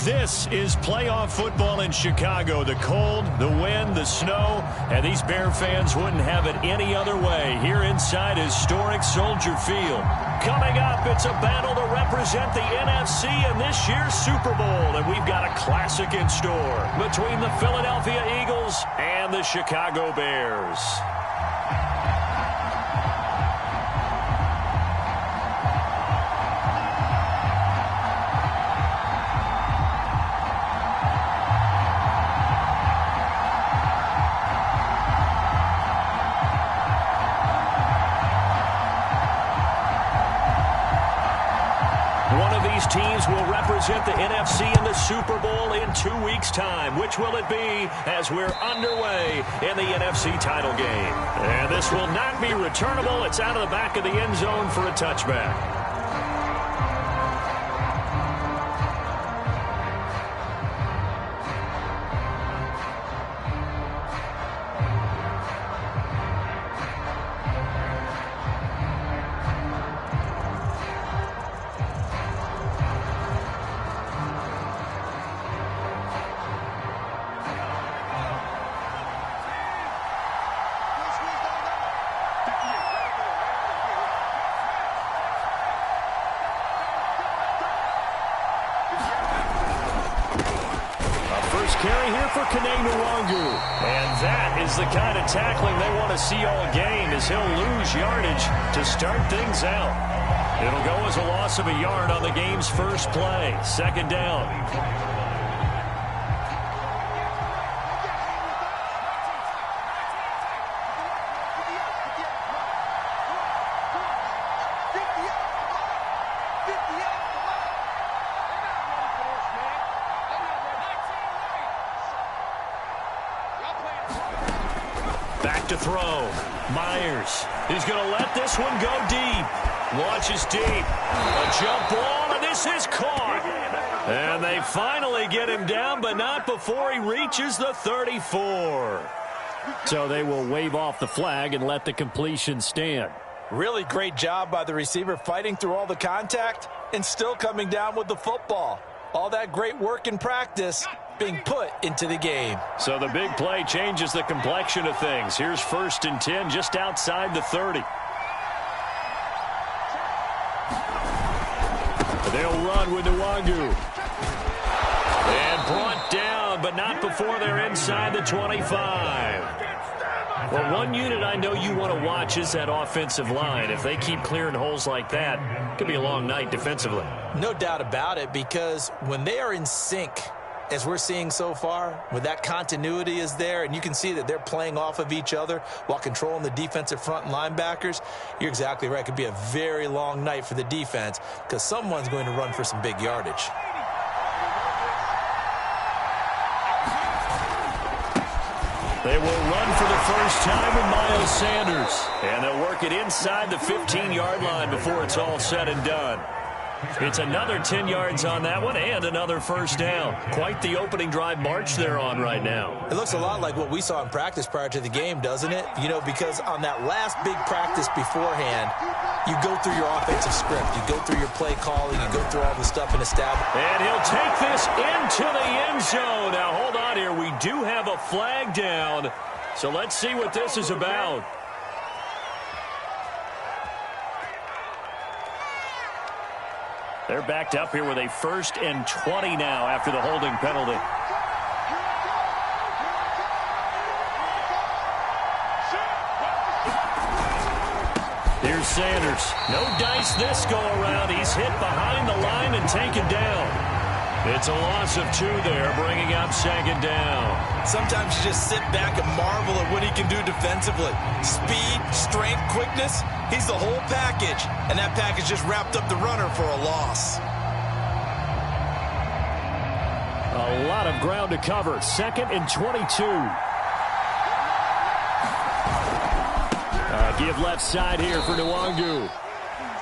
This is playoff football in Chicago. The cold, the wind, the snow, and these Bear fans wouldn't have it any other way here inside historic Soldier Field. Coming up, it's a battle to represent the NFC in this year's Super Bowl, and we've got a classic in store between the Philadelphia Eagles and the Chicago Bears. Teams will represent the NFC in the Super Bowl in 2 weeks' time. Which will it be as we're underway in the NFC title game? And this will not be returnable. It's out of the back of the end zone for a touchback. Carry here for Kene Nwangwu. And that is the kind of tackling they want to see all game, as he'll lose yardage to start things out. It'll go as a loss of a yard on the game's first play. Second down. To throw. Myers. He's going to let this one go deep. Launches deep. A jump ball, and this is caught. And they finally get him down, but not before he reaches the 34. So they will wave off the flag and let the completion stand. Really great job by the receiver, fighting through all the contact and still coming down with the football. All that great work in practice being put into the game. So the big play changes the complexion of things. Here's 1st and 10 just outside the 30. They'll run with Nwangwu. And brought down, but not before they're inside the 25. Well, one unit I know you want to watch is that offensive line. If they keep clearing holes like that, it could be a long night defensively. No doubt about it, because when they are in sync, as we're seeing so far, when that continuity is there, and you can see that they're playing off of each other while controlling the defensive front and linebackers, you're exactly right. It could be a very long night for the defense because someone's going to run for some big yardage. They will run for the first time with Miles Sanders. And they'll work it inside the 15-yard line before it's all said and done. It's another 10 yards on that one and another first down. Quite the opening drive march they're on right now. It looks a lot like what we saw in practice prior to the game, doesn't it? You know, because on that last big practice beforehand, you go through your offensive script. You go through your play calling. You go through all the stuff in establishment. And he'll take this into the end zone. Now, hold on here. We do have a flag down. So let's see what this is about. They're backed up here with a 1st and 20 now after the holding penalty. Here's Sanders. No dice this go around. He's hit behind the line and taken down. It's a loss of 2 there, bringing up 2nd down. Sometimes you just sit back and marvel at what he can do defensively. Speed, strength, quickness. He's the whole package, and that package just wrapped up the runner for a loss. A lot of ground to cover. 2nd and 22. Give left side here for Nwangwu.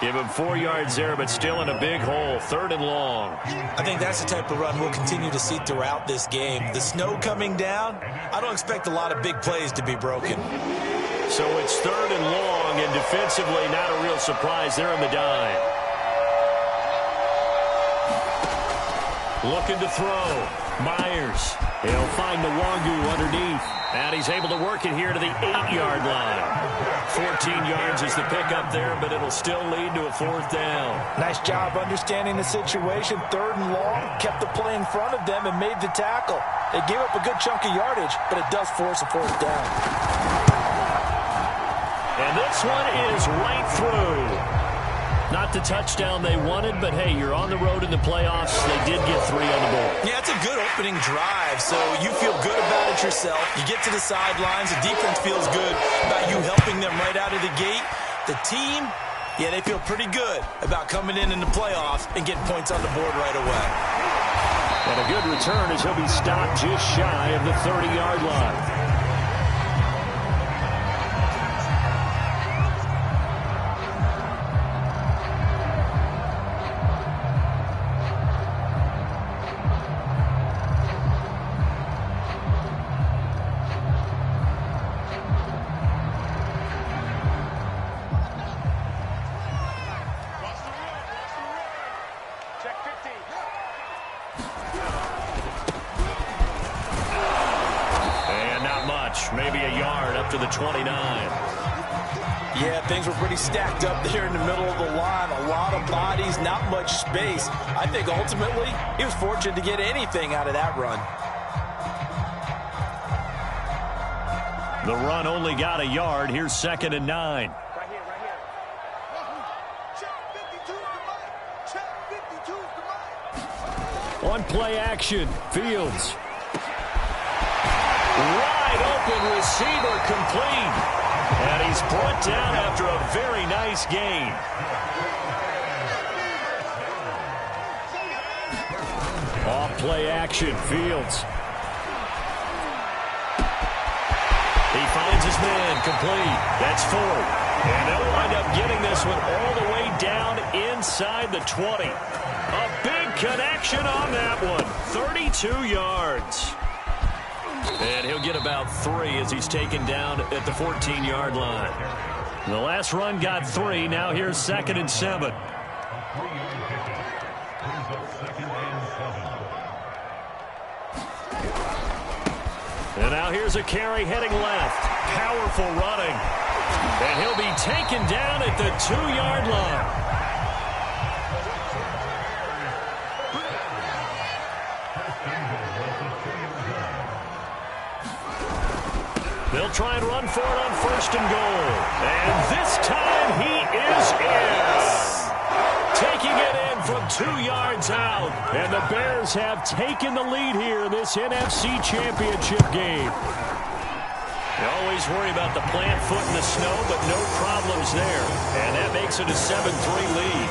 Give him 4 yards there, but still in a big hole. 3rd and long. I think that's the type of run we'll continue to see throughout this game. The snow coming down, I don't expect a lot of big plays to be broken. So it's 3rd and long, and defensively not a real surprise there in the dime. Looking to throw. Myers. He'll find Nwangu underneath. And he's able to work it here to the 8-yard line. 14 yards is the pickup there, but it'll still lead to a 4th down. Nice job understanding the situation. 3rd and long, kept the play in front of them and made the tackle. They gave up a good chunk of yardage, but it does force a 4th down. And this one is right through. Not the touchdown they wanted, but hey, you're on the road in the playoffs. They did get 3 on the board. Yeah, it's a good opening drive, so you feel good about it yourself. You get to the sidelines. The defense feels good about you helping them right out of the gate. The team, yeah, they feel pretty good about coming in the playoffs and getting points on the board right away. And a good return as he'll be stopped just shy of the 30-yard line. Maybe a yard up to the 29. Yeah, things were pretty stacked up there in the middle of the line. A lot of bodies, not much space. I think ultimately he was fortunate to get anything out of that run. The run only got a yard. Here's 2nd and 9. Right here. Check 52's the mic. On play action, Fields. Wide open receiver complete. And he's brought down after a very nice gain. Off play action, Fields. He finds his man complete. That's 4th. And they'll wind up getting this one all the way down inside the 20. A big connection on that one. 32 yards. And he'll get about 3 as he's taken down at the 14-yard line. The last run got 3. Now here's 2nd and 7. And now here's a carry heading left. Powerful running. And he'll be taken down at the 2-yard line. They'll try and run for it on 1st and goal. And this time he is in. Taking it in from 2 yards out. And the Bears have taken the lead here in this NFC Championship game. You always worry about the plant foot in the snow, but no problems there. And that makes it a 7-3 lead.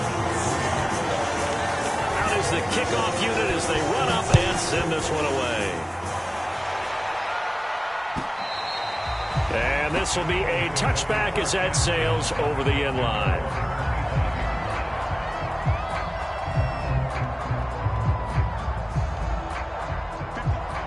Out is the kickoff unit as they run up and send this one away. And this will be a touchback as that sails over the end line.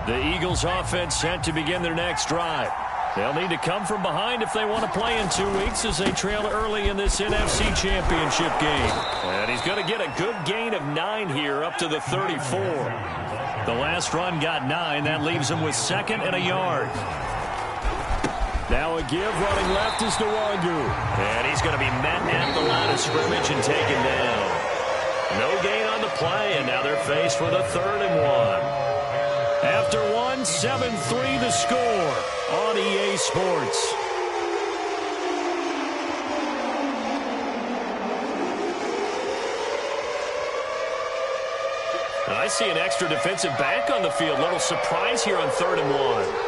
The Eagles offense set to begin their next drive. They'll need to come from behind if they want to play in 2 weeks as they trail early in this NFC Championship game. And he's going to get a good gain of 9 here up to the 34. The last run got 9. That leaves him with 2nd and a yard. Now a give running left is Nwangu. And he's going to be met at the line of scrimmage and taken down. No gain on the play, and now they're faced with a 3rd and 1. After 1, 7-3 the score on EA Sports. And I see an extra defensive back on the field. Little surprise here on 3rd and 1.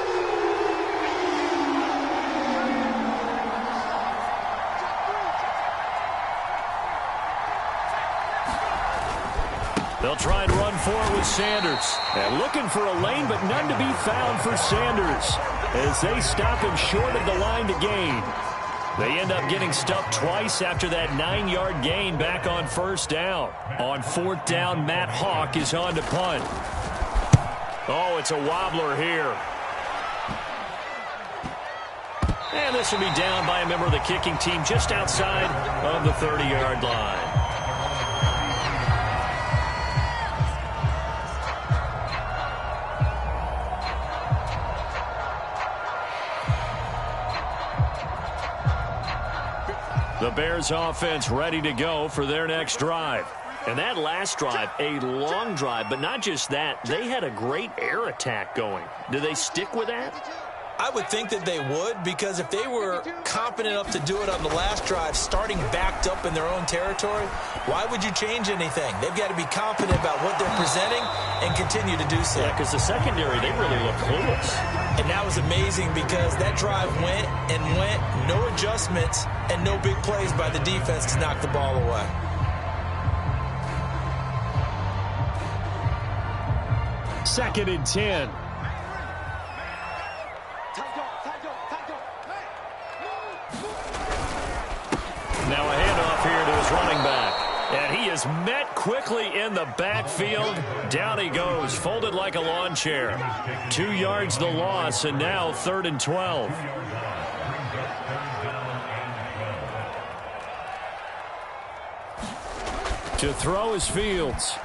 They'll try and run for it with Sanders. And looking for a lane, but none to be found for Sanders as they stop him short of the line to gain. They end up getting stuffed twice after that 9-yard gain back on 1st down. On 4th down, Matt Hawk is on to punt. Oh, it's a wobbler here. And this will be down by a member of the kicking team just outside of the 30-yard line. The Bears offense ready to go for their next drive. And that last drive, a long drive, but not just that. They had a great air attack going. Do they stick with that? I would think that they would, because if they were confident enough to do it on the last drive, starting backed up in their own territory, why would you change anything? They've got to be confident about what they're presenting and continue to do so. Yeah, because the secondary, they really look clueless. And that was amazing because that drive went and went, no adjustments, and no big plays by the defense to knock the ball away. Second and 10. Now a handoff here to his running back. And he is met quickly in the backfield. Down he goes, folded like a lawn chair. 2 yards the loss, and now 3rd and 12. To throw is Fields.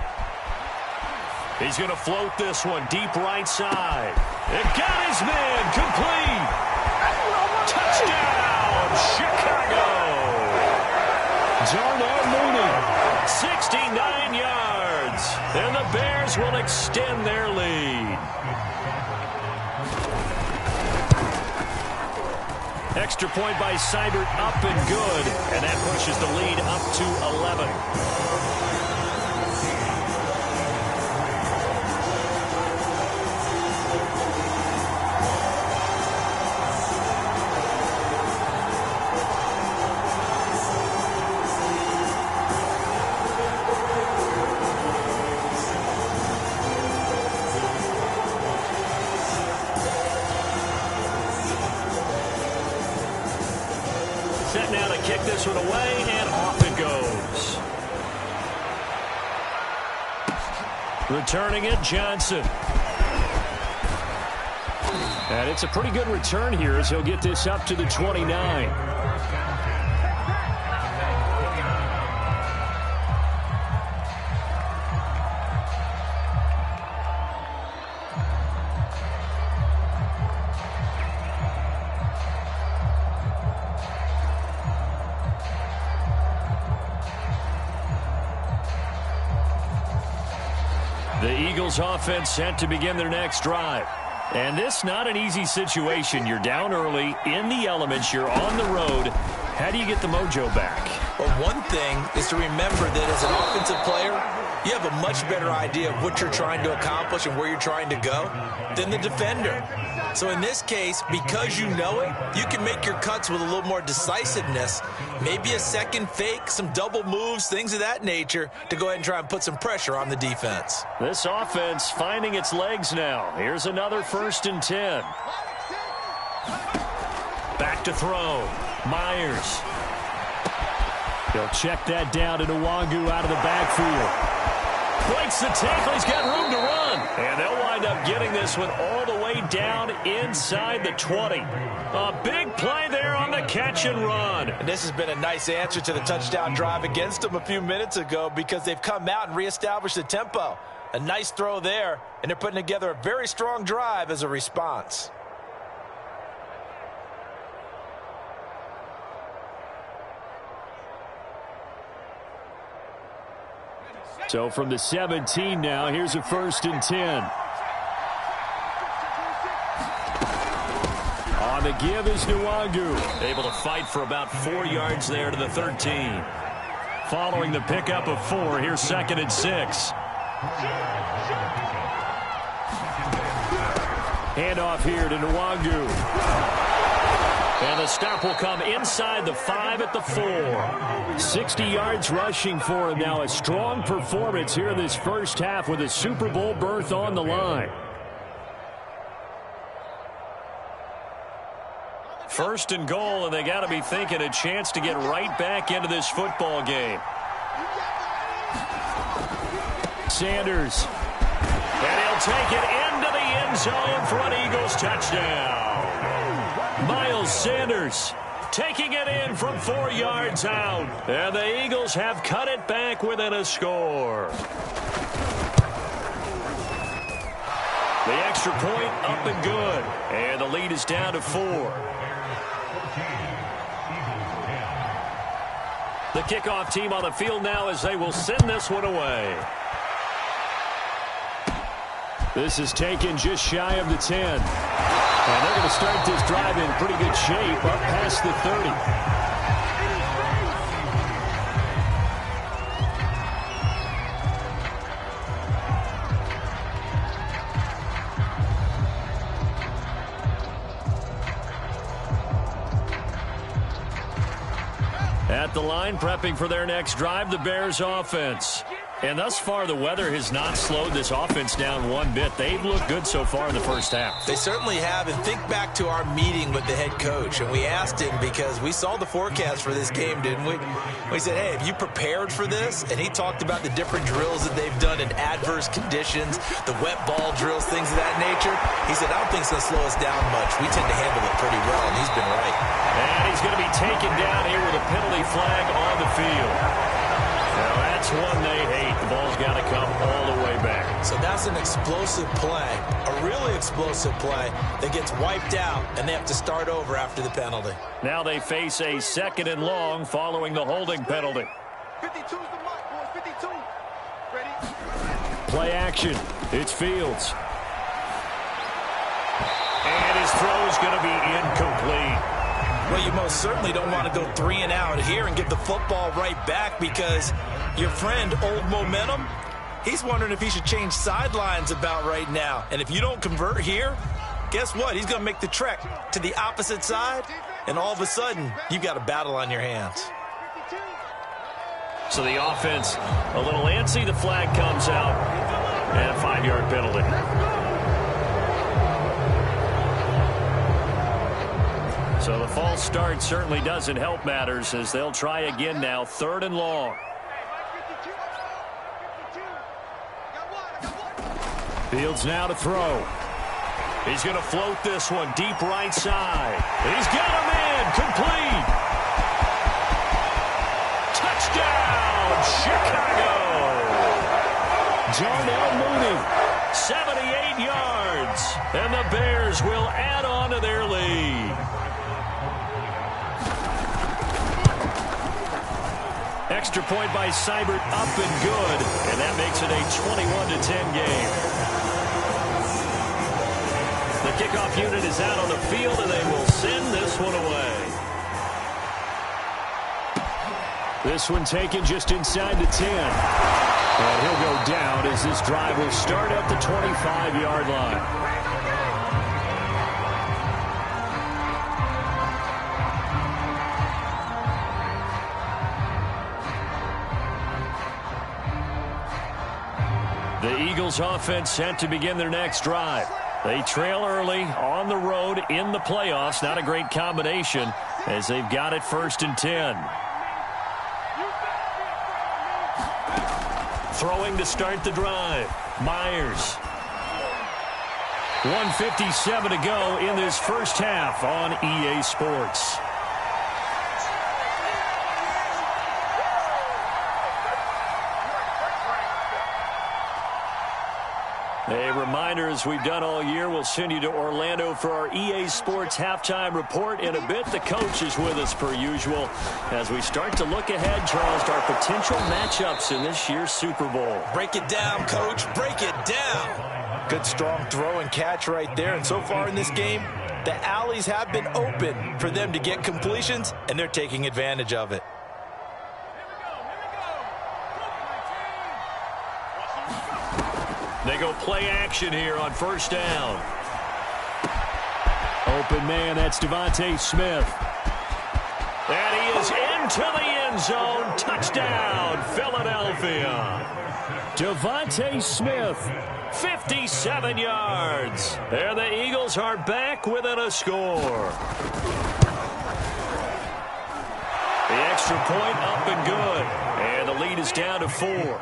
He's going to float this one deep right side. It got his man complete. Touchdown, Chicago. Darnell Mooney, 69 yards. And the Bears will extend their lead. Extra point by Seibert, up and good. And that pushes the lead up to 11. Set now to kick this one away, and off it goes. Returning it, Johnson. And it's a pretty good return here as he'll get this up to the 29. The Eagles offense set to begin their next drive. And this not an easy situation. You're down early, in the elements, you're on the road. How do you get the mojo back? Well, one thing is to remember that as an offensive player, you have a much better idea of what you're trying to accomplish and where you're trying to go than the defender. So in this case, because you know it, you can make your cuts with a little more decisiveness, maybe a second fake, some double moves, things of that nature, to go ahead and try and put some pressure on the defense. This offense finding its legs now. Here's another 1st and 10. Back to throw. Myers. He'll check that down to Nwangu out of the backfield. Breaks the tackle. He's got room to run. And they'll wind up getting this one all the way down inside the 20. A big play there on the catch and run. And this has been a nice answer to the touchdown drive against them a few minutes ago because they've come out and reestablished the tempo. A nice throw there, and they're putting together a very strong drive as a response. So from the 17 now, here's a 1st and 10. On the give is Nwangu. Able to fight for about 4 yards there to the 13. Following the pickup of 4, here's 2nd and 6. Handoff here to Nwangu. And the stop will come inside the 5 at the 4. 60 yards rushing for him now. A strong performance here in this first half with a Super Bowl berth on the line. 1st and goal, and they got to be thinking a chance to get right back into this football game. Sanders. And he'll take it into the end zone for an Eagles touchdown. Miles Sanders taking it in from 4 yards out. And the Eagles have cut it back within a score. The extra point up and good. And the lead is down to 4. The kickoff team on the field now as they will send this one away. This is taken just shy of the 10. And they're going to start this drive in pretty good shape up past the 30. At the line, prepping for their next drive, the Bears offense. And thus far, the weather has not slowed this offense down one bit. They've looked good so far in the first half. They certainly have. And think back to our meeting with the head coach. And we asked him because we saw the forecast for this game, didn't we? We said, hey, have you prepared for this? And he talked about the different drills that they've done in adverse conditions, the wet ball drills, things of that nature. He said, I don't think it's going to slow us down much. We tend to handle it pretty well, and he's been right. And he's going to be taken down here with a penalty flag on the field. Now, that's one they hate. The ball's got to come all the way back. So that's an explosive play, a really explosive play that gets wiped out, and they have to start over after the penalty. Now they face a 2nd and long following the holding penalty. 52's the mark, boys. 52. Ready? Play action. It's Fields. And his throw is going to be incomplete. Well, you most certainly don't want to go 3 and out here and give the football right back because your friend, Old Momentum, he's wondering if he should change sidelines about right now. And if you don't convert here, guess what? He's going to make the trek to the opposite side, and all of a sudden, you've got a battle on your hands. So the offense a little antsy. The flag comes out, and a 5-yard penalty. So the false start certainly doesn't help matters as they'll try again now. 3rd and long. Fields now to throw. He's going to float this one deep right side. He's got him in. Complete. Touchdown, Chicago. Darnell Mooney, 78 yards. And the Bears will add on to their lead. Extra point by Seibert, up and good, and that makes it a 21-10 game. The kickoff unit is out on the field, and they will send this one away. This one taken just inside the 10. And he'll go down as this drive will start at the 25-yard line. The Eagles offense set to begin their next drive. They trail early on the road in the playoffs. Not a great combination as they've got it 1st and 10. Throwing to start the drive. Myers. 1:57 to go in this first half on EA Sports. A reminder, as we've done all year, we'll send you to Orlando for our EA Sports halftime report in a bit. The coach is with us per usual as we start to look ahead, Charles, to our potential matchups in this year's Super Bowl. Break it down, Coach. Break it down. Good strong throw and catch right there. And so far in this game, the alleys have been open for them to get completions, and they're taking advantage of it. They go play action here on 1st down. Open man, that's Devontae Smith. And he is into the end zone. Touchdown, Philadelphia. Devontae Smith, 57 yards. And the Eagles are back within a score. The extra point up and good. And the lead is down to 4.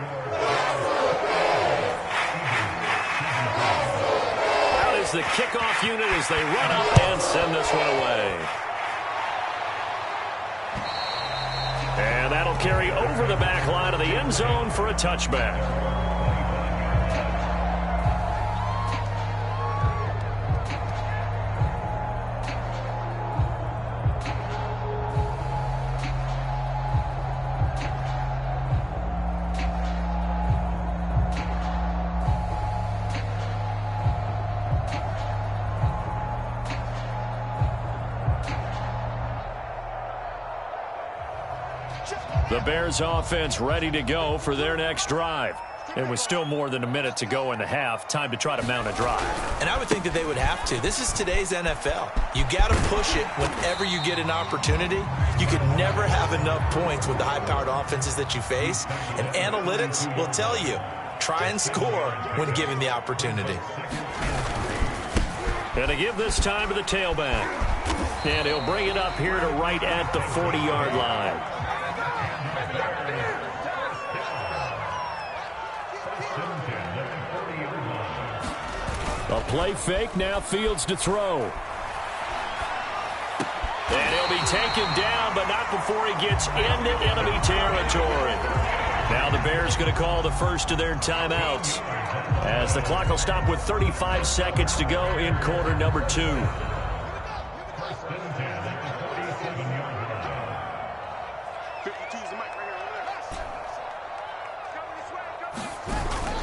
The kickoff unit as they run up and send this one away. And that'll carry over the back line of the end zone for a touchback. The Bears offense ready to go for their next drive. It was still more than a minute to go in the half. Time to try to mount a drive. And I would think that they would have to. This is today's NFL. You got to push it whenever you get an opportunity. You can never have enough points with the high-powered offenses that you face. And analytics will tell you, try and score when given the opportunity. And to give this time to the tailback. And he'll bring it up here to right at the 40-yard line. A play fake, now Fields to throw. And he'll be taken down, but not before he gets into enemy territory. Now the Bears going to call the first of their timeouts, as the clock will stop with 35 seconds to go in quarter number 2.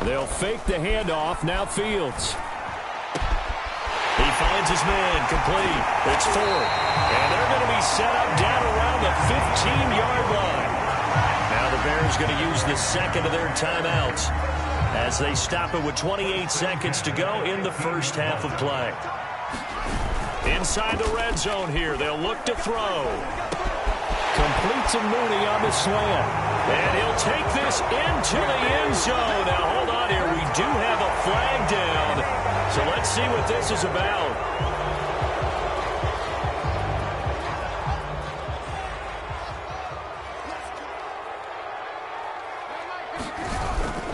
They'll fake the handoff, now Fields. He finds his man, complete. It's 4. And they're going to be set up down around the 15-yard line. Now the Bears going to use the second of their timeouts as they stop it with 28 seconds to go in the first half of play. Inside the red zone here, they'll look to throw. Complete to Mooney on the slant. And he'll take this into the end zone. Now hold on here, we do have a flag down. So let's see what this is about.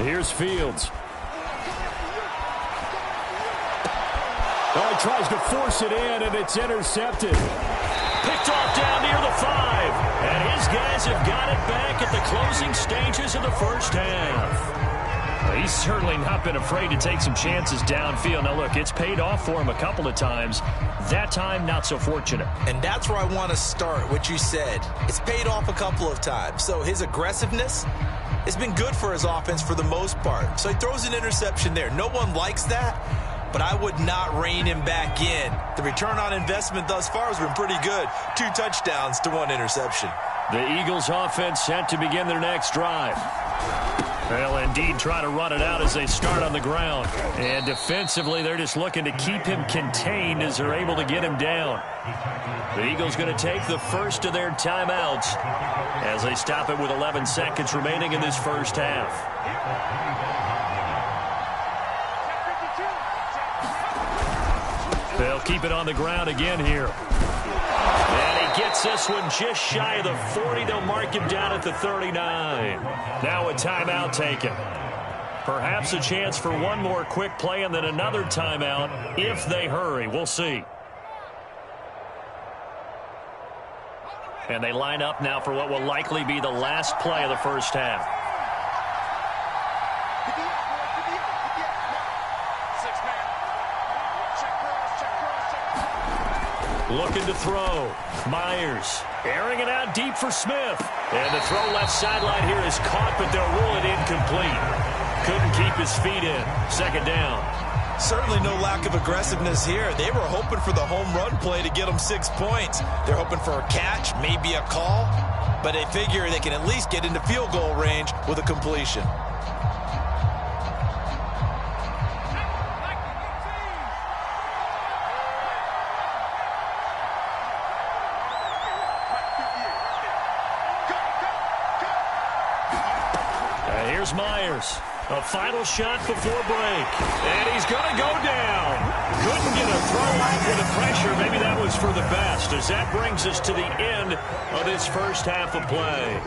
Here's Fields. Oh, he tries to force it in, and it's intercepted. Picked off down near the 5. And his guys have got it back at the closing stages of the first half. He's certainly not been afraid to take some chances downfield. Now, look, it's paid off for him a couple of times. That time, not so fortunate. And that's where I want to start, what you said. It's paid off a couple of times. So his aggressiveness has been good for his offense for the most part. So he throws an interception there. No one likes that, but I would not rein him back in. The return on investment thus far has been pretty good. 2 touchdowns to 1 interception. The Eagles offense set to begin their next drive. They'll indeed try to run it out as they start on the ground. And defensively, they're just looking to keep him contained as they're able to get him down. The Eagles going to take the first of their timeouts as they stop it with 11 seconds remaining in this first half. They'll keep it on the ground again here. And he gets this one just shy of the 40. They'll mark him down at the 39. Now a timeout taken. Perhaps a chance for one more quick play and then another timeout if they hurry. We'll see. And they line up now for what will likely be the last play of the first half. Looking to throw. Myers airing it out deep for Smith. And the throw left sideline here is caught, but they'll rule it incomplete. Couldn't keep his feet in. Second down. Certainly no lack of aggressiveness here. They were hoping for the home run play to get them 6 points. They're hoping for a catch, maybe a call, but they figure they can at least get into field goal range with a completion. Here's Myers. A final shot before break. And he's going to go down. Couldn't get a throw out with the pressure. Maybe that was for the best, as that brings us to the end of this first half of play.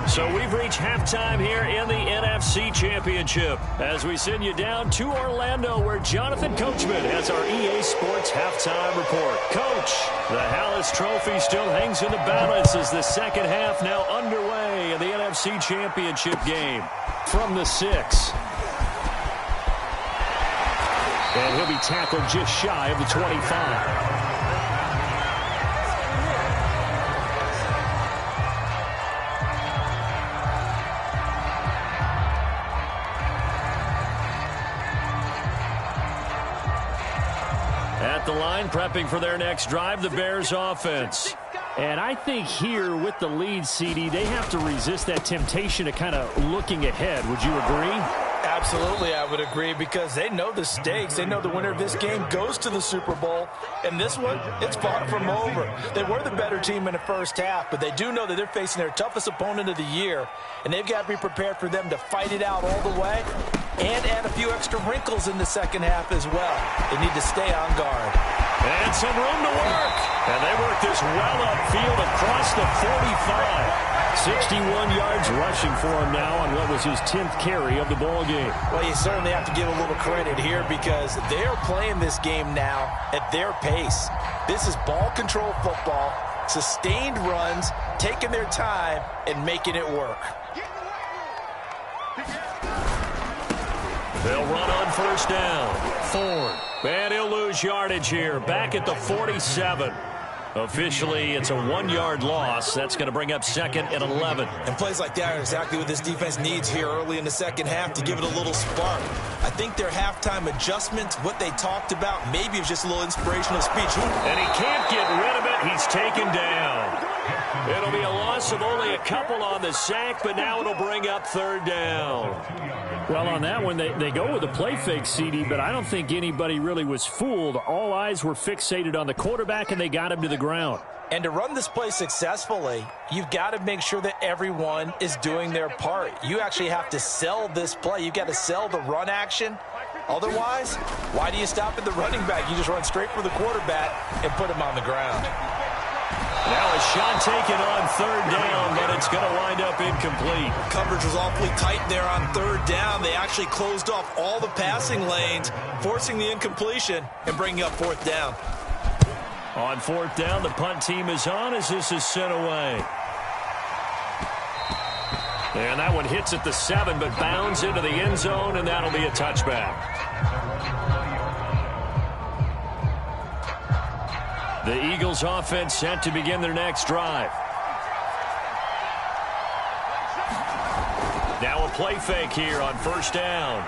So we've reached halftime here in the NFC Championship as we send you down to Orlando, where Jonathan Coachman has our EA Sports halftime report. Coach, the Hallis Trophy still hangs in the balance as the second half now underway in the NFC Championship game. From the 6. And he'll be tackled just shy of the 25. At the line, prepping for their next drive, the Bears offense. And I think here with the lead, CD, they have to resist that temptation to kind of looking ahead. Would you agree? Absolutely, I would agree, because they know the stakes. They know the winner of this game goes to the Super Bowl. And this one, it's far from over. They were the better team in the first half, but they do know that they're facing their toughest opponent of the year, and they've got to be prepared for them to fight it out all the way and add a few extra wrinkles in the second half as well. They need to stay on guard. And some room to work. And they work this well upfield across the 45. 61 yards rushing for him now on what was his 10th carry of the ball game. Well, you certainly have to give a little credit here, because they're playing this game now at their pace. This is ball control football, sustained runs, taking their time, and making it work. They'll run on first down. Ford. And he'll lose yardage here. Back at the 47. Officially, it's a 1-yard loss. That's going to bring up 2nd and 11. And plays like that are exactly what this defense needs here early in the second half to give it a little spark. I think their halftime adjustments, what they talked about, maybe it was just a little inspirational speech. And he can't get rid of it. He's taken down. It'll be a loss of only a couple on the sack, but now it'll bring up 3rd down. Well, on that one, they go with a play fake, CD, but I don't think anybody really was fooled. All eyes were fixated on the quarterback, and they got him to the ground. And to run this play successfully, you've got to make sure that everyone is doing their part. You actually have to sell this play. You've got to sell the run action. Otherwise, why do you stop at the running back? You just run straight for the quarterback and put him on the ground. Now a shot taken on 3rd down, but it's going to wind up incomplete. Coverage was awfully tight there on 3rd down. They actually closed off all the passing lanes, forcing the incompletion and bringing up 4th down. On 4th down, the punt team is on as this is sent away. And that one hits at the 7, but bounds into the end zone, and that'll be a touchback. The Eagles offense set to begin their next drive. Now a play fake here on 1st down.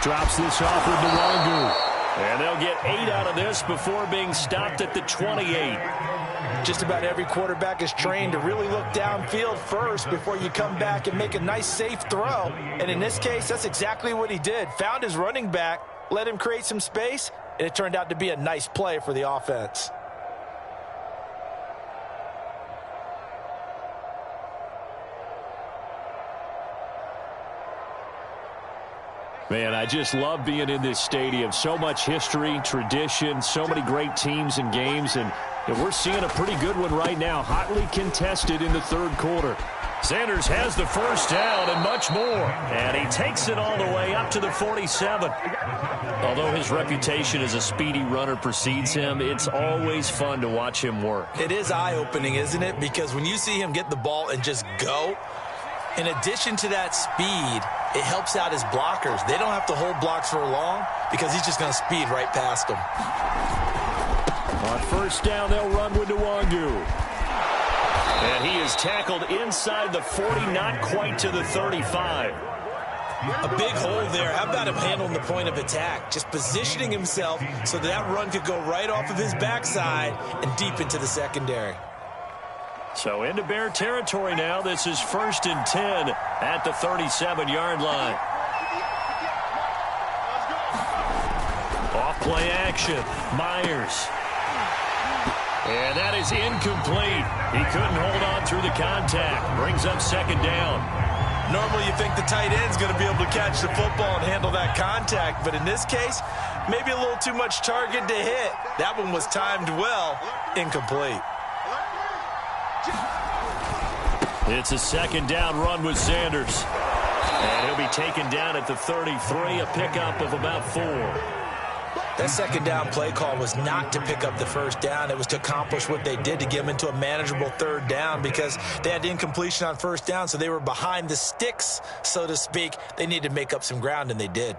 Drops this off with Nwangu. And they'll get 8 out of this before being stopped at the 28. Just about every quarterback is trained to really look downfield first before you come back and make a nice, safe throw. And in this case, that's exactly what he did. Found his running back, let him create some space, and it turned out to be a nice play for the offense. Man, I just love being in this stadium. So much history, tradition, so many great teams and games, and we're seeing a pretty good one right now, hotly contested in the 3rd quarter. Sanders has the first down and much more, and he takes it all the way up to the 47. Although his reputation as a speedy runner precedes him, it's always fun to watch him work. It is eye-opening, isn't it? Because when you see him get the ball and just go, in addition to that speed, it helps out his blockers. They don't have to hold blocks for long because he's just going to speed right past them. On 1st down, they'll run with Nwangu. And he is tackled inside the 40, not quite to the 35. A big hole there. How about him handling the point of attack? Just positioning himself so that run could go right off of his backside and deep into the secondary. So into Bear territory now. This is 1st and 10 at the 37-yard line. Off play action. Myers. And that is incomplete. He couldn't hold on through the contact. Brings up 2nd down. Normally you think the tight end's going to be able to catch the football and handle that contact, but in this case, maybe a little too much target to hit. That one was timed well. Incomplete. It's a 2nd down run with Sanders. And he'll be taken down at the 33, a pickup of about 4. That 2nd down play call was not to pick up the 1st down. It was to accomplish what they did to get them into a manageable 3rd down because they had incompletion on 1st down, so they were behind the sticks, so to speak. They needed to make up some ground, and they did.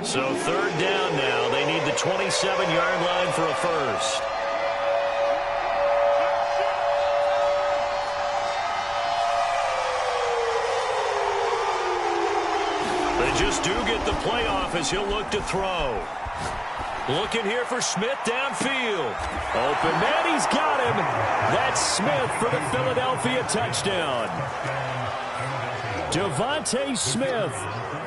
So 3rd down now. They need the 27-yard line for a first. Eagles do get the playoff as he'll look to throw. Looking here for Smith downfield. Open man, he's got him. That's Smith for the Philadelphia touchdown. Devontae Smith.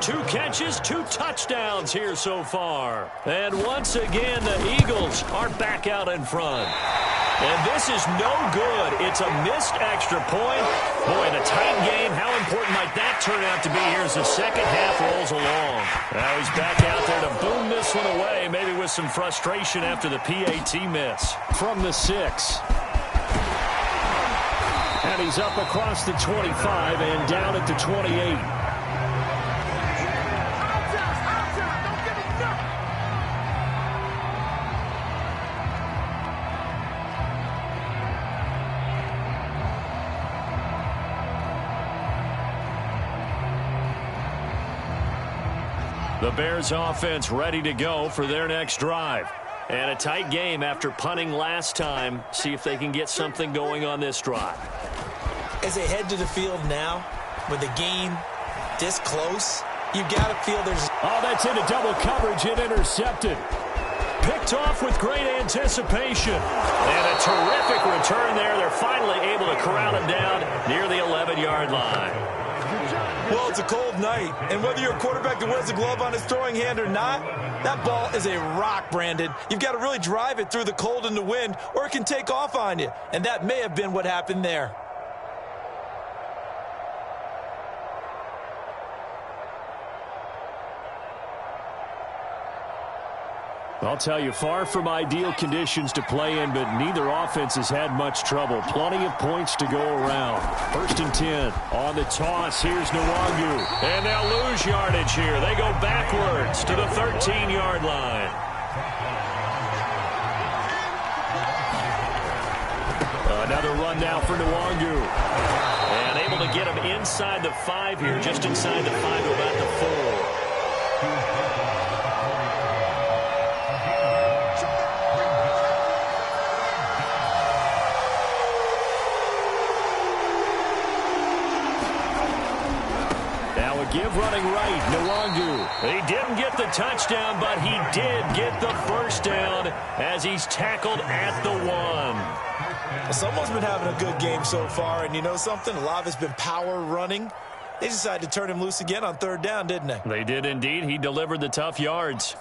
2 catches, 2 touchdowns here so far. And once again, the Eagles are back out in front. And this is no good. It's a missed extra point. Boy, in a tight game, how important might that turn out to be here as the second half rolls along. Now he's back out there to boom this one away, maybe with some frustration after the PAT miss. From the 6. And he's up across the 25 and down at the 28. The Bears offense ready to go for their next drive. And a tight game after punting last time. See if they can get something going on this drive. As they head to the field now, with the game this close, you've got to feel there's... Oh, that's into double coverage and intercepted. Picked off with great anticipation. And a terrific return there. They're finally able to corral him down near the 11-yard line. Well, it's a cold night, and whether you're a quarterback that wears a glove on his throwing hand or not, that ball is a rock, Brandon. You've got to really drive it through the cold and the wind, or it can take off on you, and that may have been what happened there. I'll tell you, far from ideal conditions to play in, but neither offense has had much trouble. Plenty of points to go around. 1st and 10 on the toss. Here's Nwangu. And they'll lose yardage here. They go backwards to the 13-yard line. Another run now for Nwangu. And able to get him inside the 5 here, just inside the 5 to about the 4. Give running right, Nwangu. He didn't get the touchdown, but he did get the first down as he's tackled at the 1. Someone's been having a good game so far, and you know something? A lot of it's been power running. They decided to turn him loose again on 3rd down, didn't they? They did indeed. He delivered the tough yards.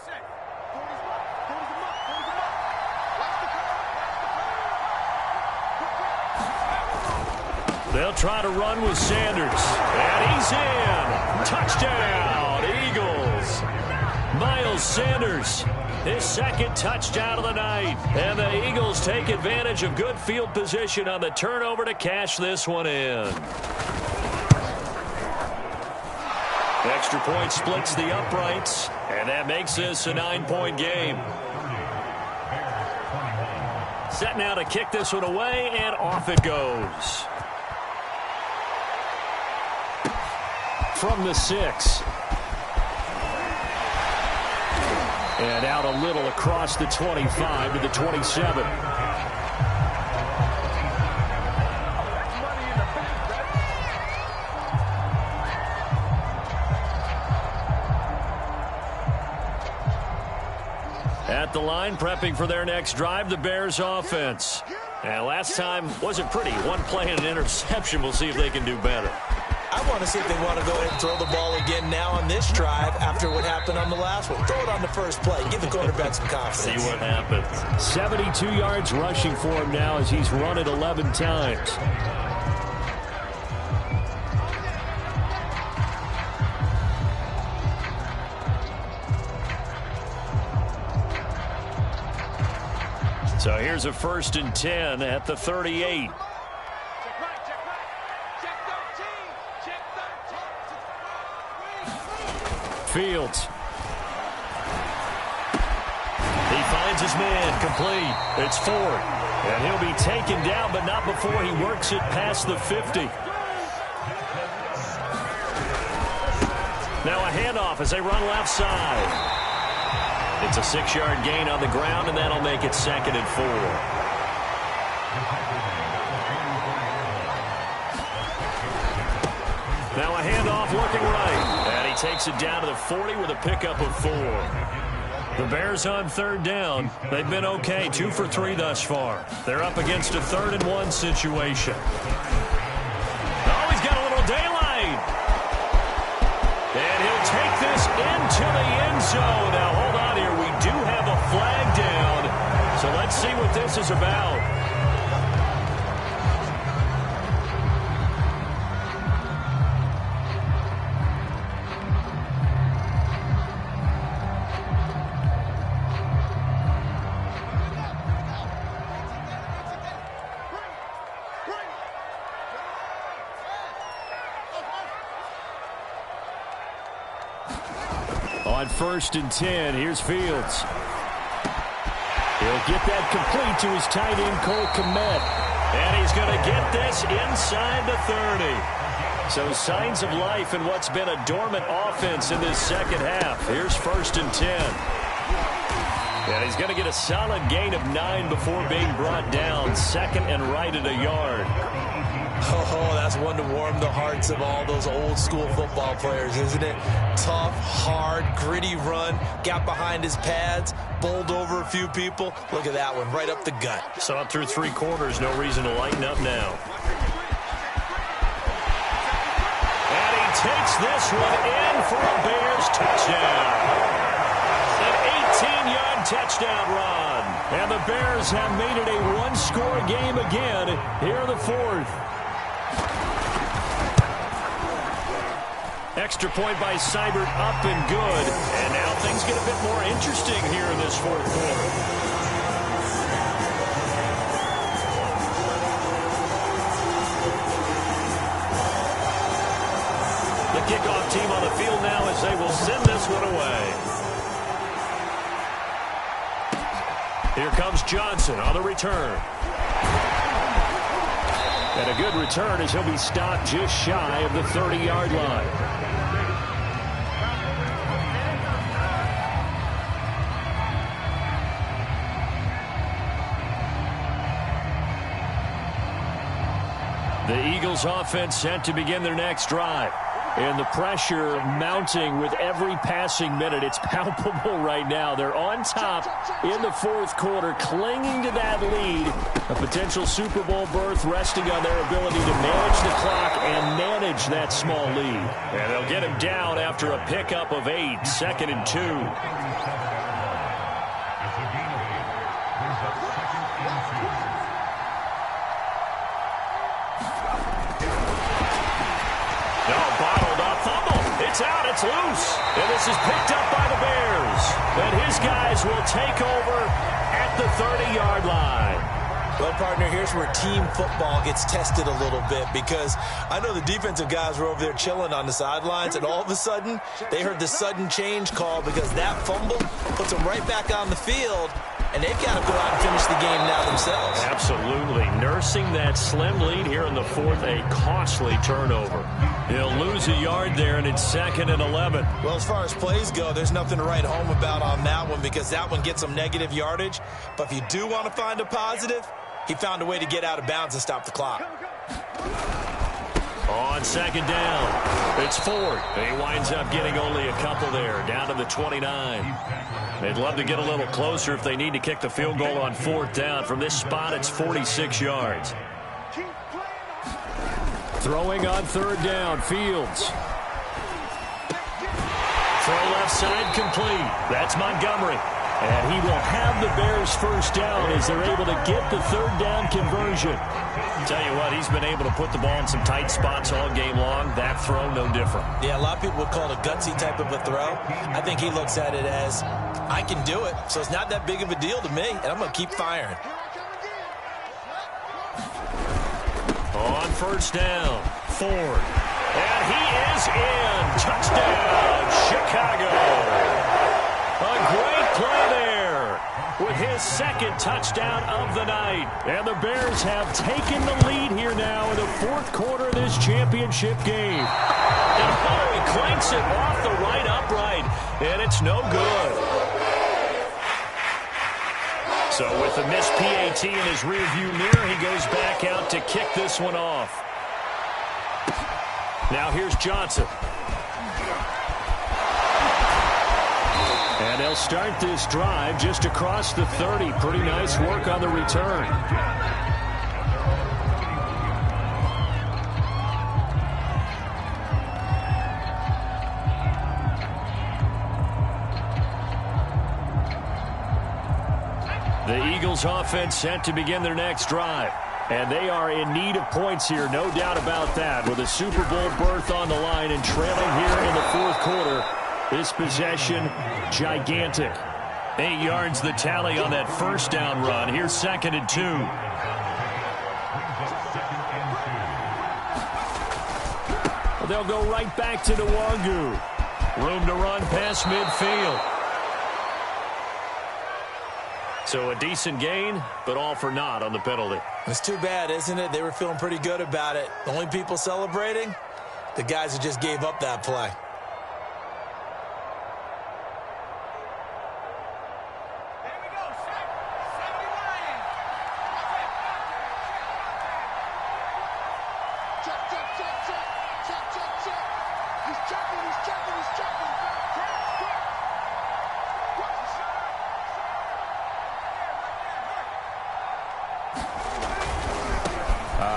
They'll try to run with Sanders. And he's in. Touchdown, Eagles. Miles Sanders, his 2nd touchdown of the night. And the Eagles take advantage of good field position on the turnover to cash this one in. Extra point splits the uprights. And that makes this a 9-point game. Set now to kick this one away, and off it goes. From the 6. And out a little across the 25 to the 27. At the line, prepping for their next drive, the Bears offense. And last time wasn't pretty. One play and an interception. We'll see if they can do better. I want to see if they want to go ahead and throw the ball again now on this drive after what happened on the last one. Throw it on the first play. Give the quarterback some confidence. See what happens. 72 yards rushing for him now as he's run it 11 times. So here's a 1st and 10 at the 38. Fields. He finds his man, complete. It's Ford. And he'll be taken down, but not before he works it past the 50. Now a handoff as they run left side. It's a 6-yard gain on the ground, and that'll make it 2nd and 4. Now a handoff looking right. And he takes it down to the 40 with a pickup of 4. The Bears on third down. They've been okay, 2 for 3 thus far. They're up against a 3rd-and-1 situation. Oh, he's got a little daylight. And he'll take this into the end zone. Now, hold on here. We do have a flag down. So let's see what this is about. On 1st and 10, here's Fields. He'll get that complete to his tight end, Cole Kmet. And he's going to get this inside the 30. So signs of life in what's been a dormant offense in this second half. Here's 1st and 10. And he's going to get a solid gain of 9 before being brought down. 2nd and right at a yard. Oh, that's one to warm the hearts of all those old school football players, isn't it? Tough, hard, gritty run, got behind his pads, bowled over a few people. Look at that one, right up the gut. Saw it through 3 quarters, no reason to lighten up now. And he takes this one in for a Bears touchdown. An 18-yard touchdown run. And the Bears have made it a 1-score game again here in the 4th. Extra point by Seibert, up and good. And now things get a bit more interesting here in this 4th quarter. The kickoff team on the field now as they will send this one away. Here comes Johnson on the return. And a good return as he'll be stopped just shy of the 30-yard line. The Eagles offense set to begin their next drive. And the pressure mounting with every passing minute. It's palpable right now. They're on top in the 4th quarter, clinging to that lead. A potential Super Bowl berth resting on their ability to manage the clock and manage that small lead. And they'll get him down after a pickup of 8, 2nd and 2. It's out, it's loose, and this is picked up by the Bears. And his guys will take over at the 30-yard line. Well, partner, here's where team football gets tested a little bit, because I know the defensive guys were over there chilling on the sidelines, and all of a sudden, they heard the sudden change call because that fumble puts them right back on the field, and they've got to go out and finish the game now themselves. Absolutely. Nursing that slim lead here in the 4th, a costly turnover. He'll lose a yard there, and it's 2nd and 11. Well, as far as plays go, there's nothing to write home about on that one because that one gets some negative yardage. But if you do want to find a positive, he found a way to get out of bounds and stop the clock. On 2nd down, it's Ford. He winds up getting only a couple there, down to the 29. They'd love to get a little closer if they need to kick the field goal on 4th down. From this spot, it's 46 yards. Throwing on 3rd down, Fields. Throw left side complete. That's Montgomery. And he will have the Bears first down as they're able to get the 3rd down conversion. Tell you what, he's been able to put the ball in some tight spots all game long. That throw, no different. Yeah, a lot of people would call it a gutsy type of a throw. I think he looks at it as, I can do it, so it's not that big of a deal to me, and I'm going to keep firing. On 1st down, Ford. And he is in. Touchdown, Chicago. A great play there with his 2nd touchdown of the night. And the Bears have taken the lead here now in the 4th quarter of this championship game. And he clanks it off the right upright, and it's no good. So with the missed PAT in his rearview mirror, he goes back out to kick this one off. Now here's Johnson. And they'll start this drive just across the 30. Pretty nice work on the return. The Eagles offense set to begin their next drive. And they are in need of points here, no doubt about that. With a Super Bowl berth on the line and trailing here in the fourth quarter, this possession, gigantic. 8 yards the tally on that first down run. Here's 2nd and 2. They'll go right back to Nwangu. Room to run past midfield. So a decent gain, but all for naught on the penalty. It's too bad, isn't it? They were feeling pretty good about it. The only people celebrating, the guys who just gave up that play.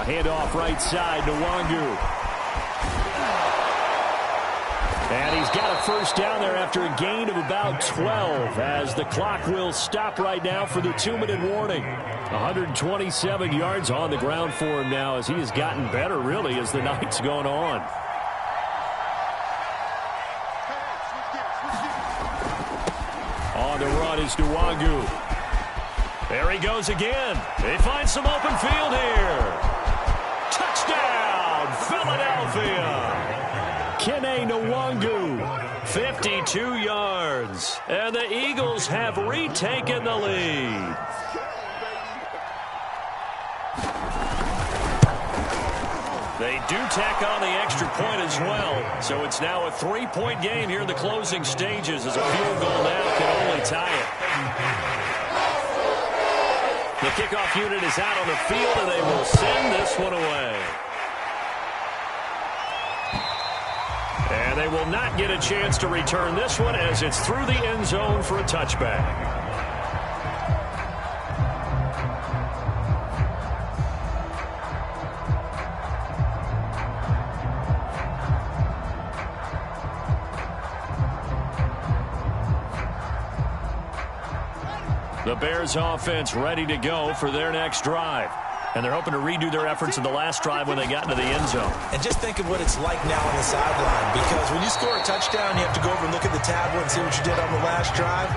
Handoff right side to Nwangu. And he's got a first down there after a gain of about 12 as the clock will stop right now for the 2-minute warning. 127 yards on the ground for him now as he has gotten better really as the night's gone on. On the run is Nwangu. There he goes again. They find some open field here. Touchdown, Philadelphia. Kene Nwangu, 52 yards. And the Eagles have retaken the lead. They do tack on the extra point as well. So it's now a 3-point game here in the closing stages as a field goal now can only tie it. The kickoff unit is out on the field, and they will send this one away. And they will not get a chance to return this one as it's through the end zone for a touchback. The Bears offense ready to go for their next drive. And they're hoping to redo their efforts in the last drive when they got into the end zone. And just think of what it's like now on the sideline. Because when you score a touchdown, you have to go over and look at the tablet and see what you did on the last drive.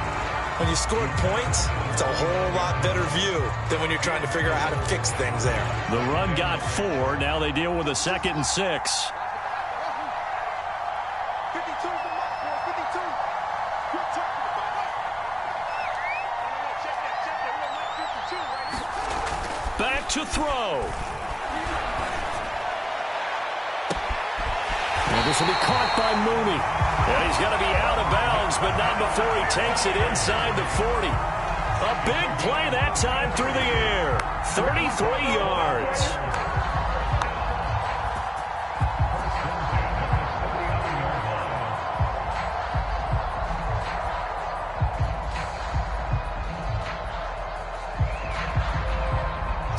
When you scored points, it's a whole lot better view than when you're trying to figure out how to fix things there. The run got 4. Now they deal with a 2nd and 6. Back to throw. And this will be caught by Mooney. And he's going to be out of bounds, but not before he takes it inside the 40. A big play that time through the air. 33 yards.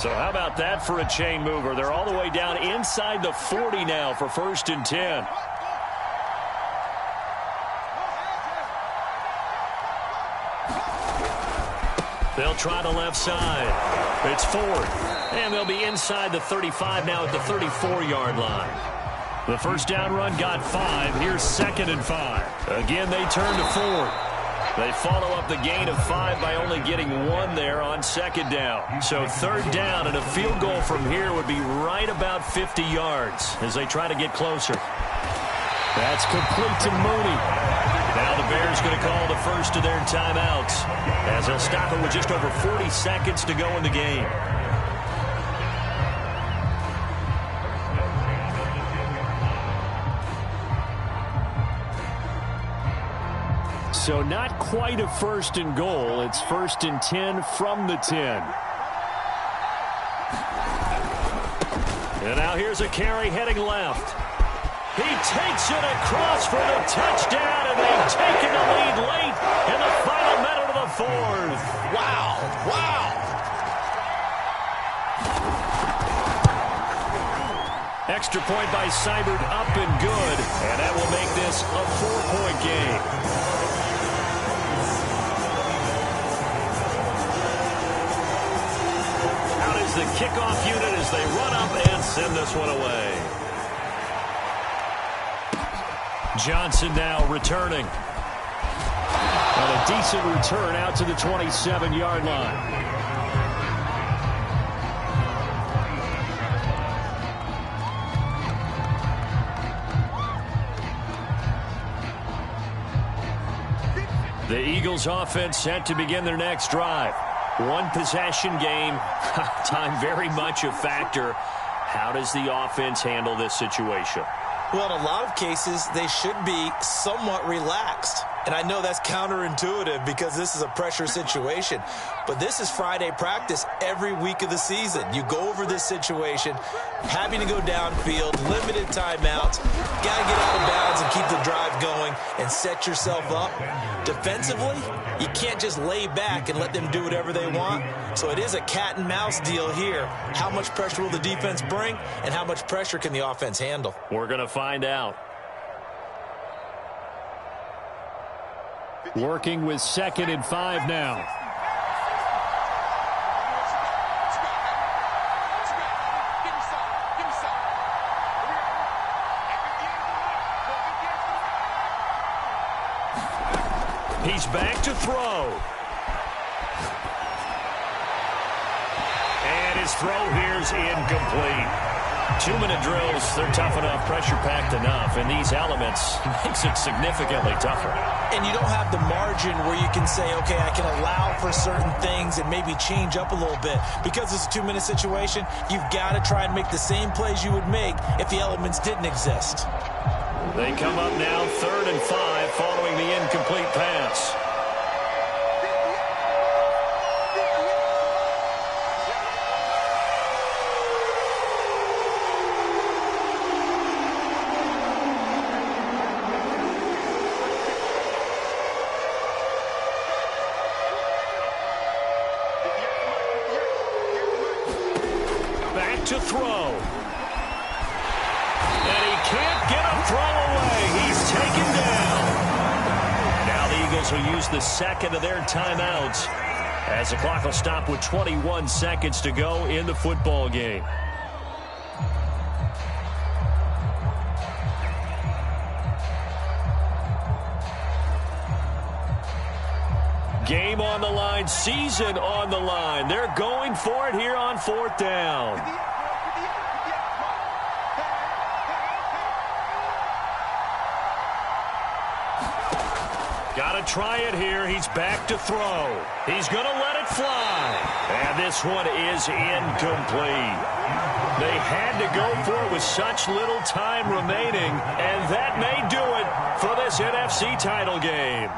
So how about that for a chain mover? They're all the way down inside the 40 now for 1st and 10. They'll try the left side. It's 4th. And they'll be inside the 35 now at the 34-yard line. The first down run got 5. Here's 2nd and 5. Again, they turn to 4th. They follow up the gain of 5 by only getting 1 there on 2nd down. So 3rd down and a field goal from here would be right about 50 yards as they try to get closer. That's complete to Mooney. Now the Bears going to call the first of their timeouts as they'll stop it with just over 40 seconds to go in the game. So not quite a 1st and goal. It's 1st and 10 from the 10. And now here's a carry heading left. He takes it across for the touchdown, and they've taken the lead late in the final minute of the fourth. Wow. Wow. Extra point by Seibert, up and good, and that will make this a 4-point game. Out is the kickoff unit as they run up and send this one away. Johnson now returning. And a decent return out to the 27-yard line. The Eagles offense set to begin their next drive. One possession game. Time very much a factor. How does the offense handle this situation? Well, in a lot of cases, they should be somewhat relaxed. And I know that's counterintuitive because this is a pressure situation. But this is Friday practice every week of the season. You go over this situation, having to go downfield, limited timeouts, got to get out of bounds and keep the drive going and set yourself up. Defensively, you can't just lay back and let them do whatever they want. So it is a cat and mouse deal here. How much pressure will the defense bring and how much pressure can the offense handle? We're going to find out. Working with 2nd and 5 now. He's back to throw. And his throw here's incomplete. 2-minute drills, they're tough enough, pressure-packed enough, and these elements makes it significantly tougher. And you don't have the margin where you can say, okay, I can allow for certain things and maybe change up a little bit. Because it's a 2-minute situation, you've got to try and make the same plays you would make if the elements didn't exist. They come up now 3rd and 5 following the incomplete pass. To throw. And he can't get a throw away. He's taken down. Now the Eagles will use the 2nd of their timeouts as the clock will stop with 21 seconds to go in the football game. Game on the line, season on the line. They're going for it here on 4th down. Got to try it here. He's back to throw. He's going to let it fly. And this one is incomplete. They had to go for it with such little time remaining, and that may do it for this NFC title game.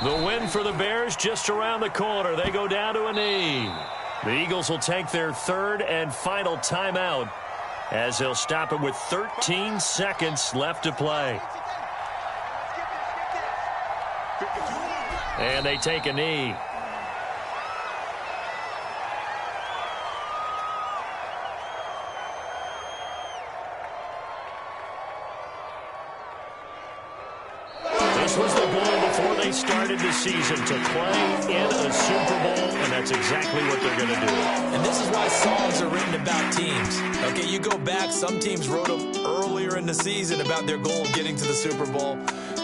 The win for the Bears just around the corner. They go down to a knee. The Eagles will take their 3rd and final timeout as they'll stop it with 13 seconds left to play. And they take a knee. This was the goal before they started the season, to play in a Super Bowl, and that's exactly what they're going to do. And this is why songs are written about teams. Okay, you go back, some teams wrote them earlier in the season about their goal of getting to the Super Bowl.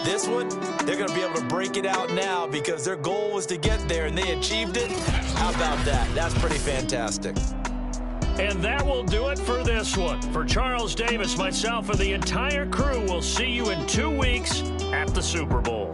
This one, they're going to be able to break it out now because their goal was to get there, and they achieved it. How about that? That's pretty fantastic. And that will do it for this one. For Charles Davis, myself, and the entire crew, we'll see you in 2 weeks at the Super Bowl.